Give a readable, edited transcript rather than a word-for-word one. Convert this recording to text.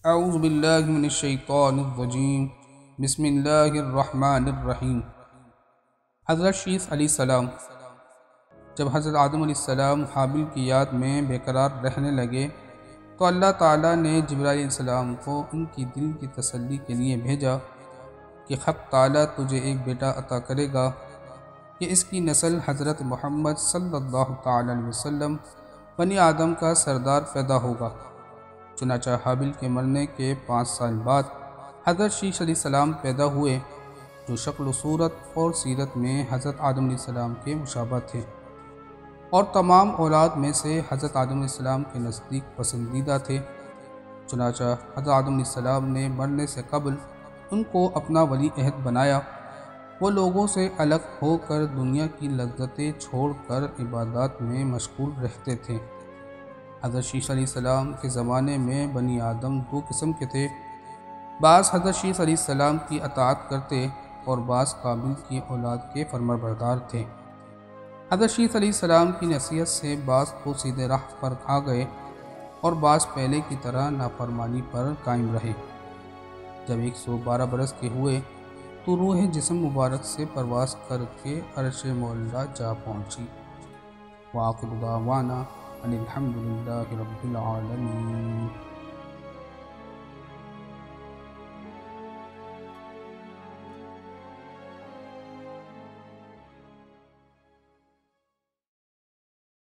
اعوذ باللہ من الشیطان الرجیم بسم اللہ الرحمن الرحیم۔ حضرت شیث علیہ السلام جب حضرت آدم علیہ السلام حابل کی یاد میں بے قرار رہنے لگے تو اللہ تعالیٰ نے جبرائیل علیہ السلام کو ان کی دل کی تسلی کے لیے بھیجا کہ حق تعالیٰ تجھے ایک بیٹا عطا کرے گا کہ اس کی نسل حضرت محمد صلی اللہ تعالیٰ علیہ وسلم بنی آدم کا سردار پیدا ہوگا۔ چنانچہ حابل کے مرنے کے 5 سال بعد حضرت شیث علیہ السلام پیدا ہوئے، جو شکل و صورت اور سیرت میں حضرت آدم علیہ السلام کے مشابہ تھے، اور تمام اولاد میں سے حضرت آدم علیہ السلام کے نزدیک پسندیدہ تھے۔ چنانچہ حضرت آدم علیہ السلام نے مرنے سے قبل ان کو اپنا ولی عہد بنایا۔ وہ لوگوں سے الگ ہو کر دنیا کی لذتیں چھوڑ کر عبادات میں مشغول رہتے تھے۔ حضرت شیث علیہ السلام کے زمانے میں بنی آدم 2 قسم کے تھے، بعض حضرت شیث علیہ السلام کی اطاعت کرتے اور بعض قابل کی اولاد کے فرمانبردار تھے۔ حضرت شیث علیہ السلام کی نصیحت سے بعض تو سیدھے راہ پر آ گئے اور بعض پہلے کی طرح نافرمانی پر قائم رہے۔ جب 112 برس کے ہوئے تو روح جسم مبارک سے پرواز کر کے عرش معلیٰ جا پہنچی۔ وآخر دعوانا ان الحمد للہ رب العالمین۔